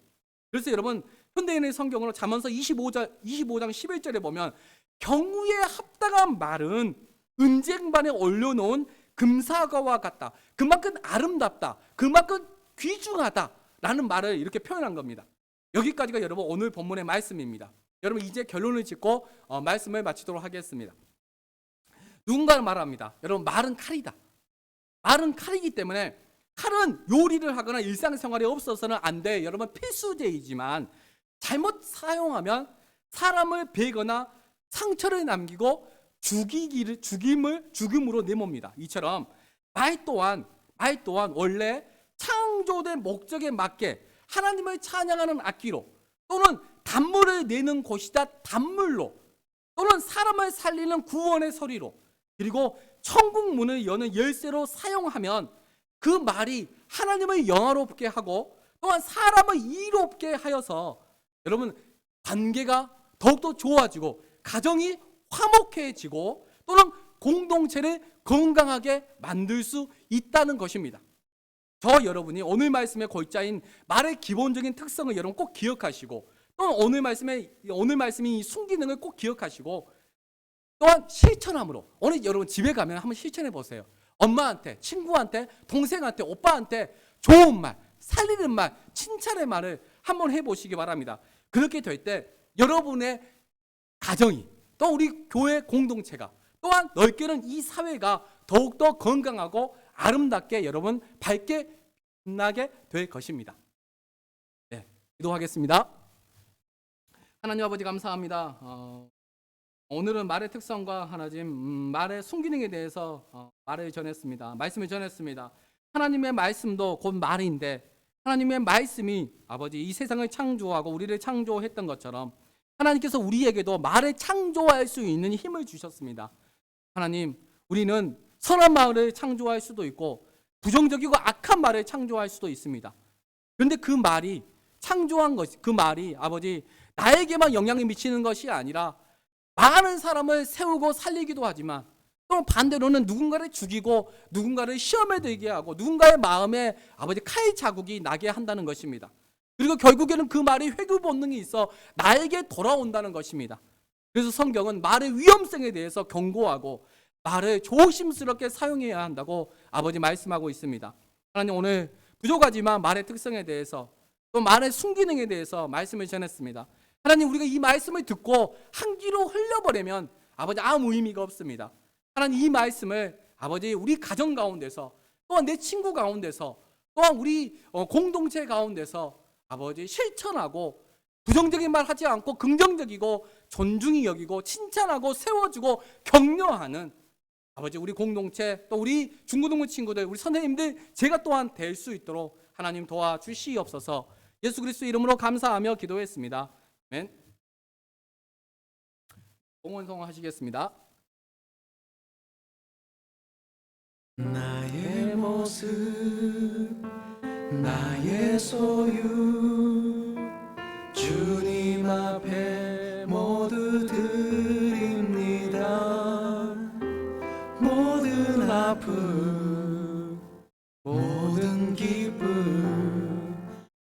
그래서 여러분 현대인의 성경으로 잠언서 25장 11절에 보면 경우에 합당한 말은 은쟁반에 올려놓은 금사과와 같다. 그만큼 아름답다. 그만큼 귀중하다라는 말을 이렇게 표현한 겁니다. 여기까지가 여러분 오늘 본문의 말씀입니다. 여러분 이제 결론을 짓고 말씀을 마치도록 하겠습니다. 누군가는 말합니다. 여러분 말은 칼이다. 말은 칼이기 때문에 칼은 요리를 하거나 일상생활에 없어서는 안 돼. 여러분 필수제이지만 잘못 사용하면 사람을 베거나 상처를 남기고 죽임으로 내모입니다. 이처럼 말 또한 원래 창조된 목적에 맞게 하나님을 찬양하는 악기로 또는 단물을 내는 곳이다 단물로 또는 사람을 살리는 구원의 소리로 그리고 천국 문을 여는 열쇠로 사용하면 그 말이 하나님을 영화롭게 하고 또한 사람을 이롭게 하여서 여러분 관계가 더욱더 좋아지고 가정이 화목해지고 또는 공동체를 건강하게 만들 수 있다는 것입니다. 저 여러분이 오늘 말씀의 골자인 말의 기본적인 특성을 여러분 꼭 기억하시고 또는 오늘 말씀이 이 순기능을 꼭 기억하시고 또한 실천함으로 오늘 여러분 집에 가면 한번 실천해 보세요. 엄마한테, 친구한테, 동생한테, 오빠한테 좋은 말, 살리는 말, 칭찬의 말을 한번 해보시기 바랍니다. 그렇게 될 때 여러분의 가정이 또 우리 교회 공동체가 또한 넓게는 이 사회가 더욱더 건강하고 아름답게 여러분 밝게 빛나게 될 것입니다. 네, 기도하겠습니다. 하나님 아버지 감사합니다. 오늘은 말의 특성과 하나님 말의 순기능에 대해서 말을 전했습니다. 말씀을 전했습니다. 하나님의 말씀도 곧 말인데 하나님의 말씀이 아버지 이 세상을 창조하고 우리를 창조했던 것처럼 하나님께서 우리에게도 말을 창조할 수 있는 힘을 주셨습니다. 하나님 우리는 선한 말을 창조할 수도 있고 부정적이고 악한 말을 창조할 수도 있습니다. 그런데 그 말이 창조한 것, 그 말이 아버지 나에게만 영향을 미치는 것이 아니라 많은 사람을 세우고 살리기도 하지만 또 반대로는 누군가를 죽이고 누군가를 시험에 들게 하고 누군가의 마음에 아버지 칼 자국이 나게 한다는 것입니다. 그리고 결국에는 그 말이 회귀 본능이 있어 나에게 돌아온다는 것입니다. 그래서 성경은 말의 위험성에 대해서 경고하고 말을 조심스럽게 사용해야 한다고 아버지 말씀하고 있습니다. 하나님, 오늘 부족하지만 말의 특성에 대해서 또 말의 순기능에 대해서 말씀을 전했습니다. 하나님, 우리가 이 말씀을 듣고 한 귀로 흘려버리면 아버지 아무 의미가 없습니다. 하나님, 이 말씀을 아버지 우리 가정 가운데서, 또한 내 친구 가운데서, 또한 우리 공동체 가운데서 아버지 실천하고 부정적인 말 하지 않고 긍정적이고 존중이 여기고 칭찬하고 세워주고 격려하는 아버지 우리 공동체, 또 우리 중고등부 친구들, 우리 선생님들, 제가 또한 될 수 있도록 하나님 도와주시옵소서. 예수 그리스도 이름으로 감사하며 기도했습니다. 아멘. 봉헌송 하시겠습니다. 나의 모습, 나의 소유, 주님 앞에 모두 드립니다. 모든 아픔, 모든 기쁨,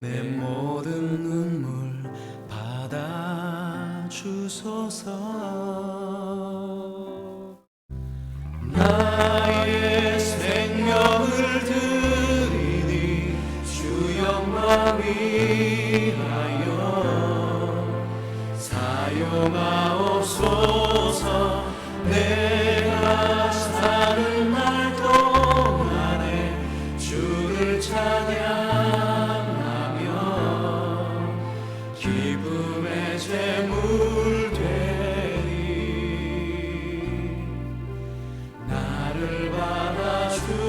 내 모든 눈물 받아 주소서. 나의 생명을 드리니 주 영광 위하여 사용하옵소서. 내가 사는 날 동안에 주를 찬양하며 기쁨의 제물 되리. 나를 받아주소서.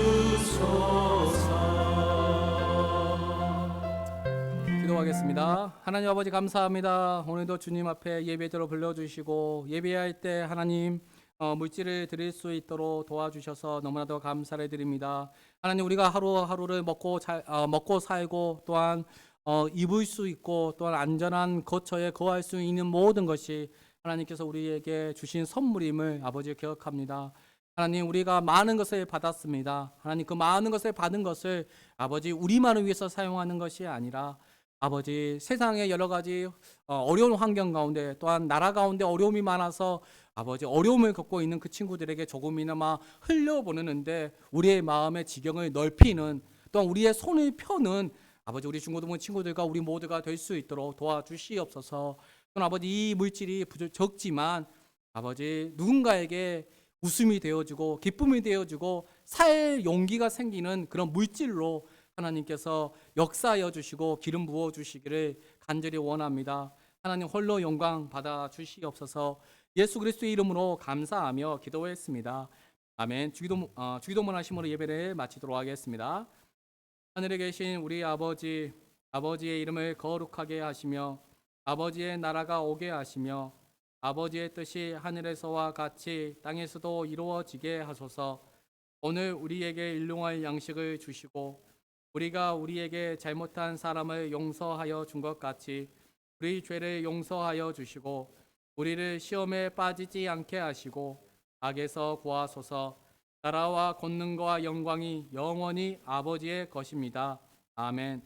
기도하겠습니다. 하나님 아버지, 감사합니다. 오늘도 주님 앞에 예배드려 불러주시고 예배할 때 하나님 물질을 드릴 수 있도록 도와주셔서 너무나도 감사를 드립니다. 하나님, 우리가 하루하루를 먹고 살고 또한 입을 수 있고 또한 안전한 거처에 거할 수 있는 모든 것이 하나님께서 우리에게 주신 선물임을 아버지 기억합니다. 하나님, 우리가 많은 것을 받았습니다. 하나님, 그 많은 것을 받은 것을 아버지 우리만을 위해서 사용하는 것이 아니라 아버지 세상의 여러 가지 어려운 환경 가운데, 또한 나라 가운데 어려움이 많아서 아버지 어려움을 겪고 있는 그 친구들에게 조금이나마 흘려보내는데 우리의 마음의 지경을 넓히는, 또한 우리의 손을 펴는 아버지 우리 중고등부 친구들과 우리 모두가 될 수 있도록 도와주시옵소서. 또한 아버지, 이 물질이 적지만 아버지 누군가에게 웃음이 되어주고 기쁨이 되어주고 살 용기가 생기는 그런 물질로 하나님께서 역사하여 주시고 기름 부어 주시기를 간절히 원합니다. 하나님 홀로 영광 받아 주시옵소서. 예수 그리스도의 이름으로 감사하며 기도했습니다. 아멘. 주기도문 하심으로 예배를 마치도록 하겠습니다. 하늘에 계신 우리 아버지, 아버지의 이름을 거룩하게 하시며 아버지의 나라가 오게 하시며 아버지의 뜻이 하늘에서와 같이 땅에서도 이루어지게 하소서. 오늘 우리에게 일용할 양식을 주시고 우리가 우리에게 잘못한 사람을 용서하여 준 것 같이 우리 죄를 용서하여 주시고 우리를 시험에 빠지지 않게 하시고 악에서 구하소서. 나라와 권능과 영광이 영원히 아버지의 것입니다. 아멘.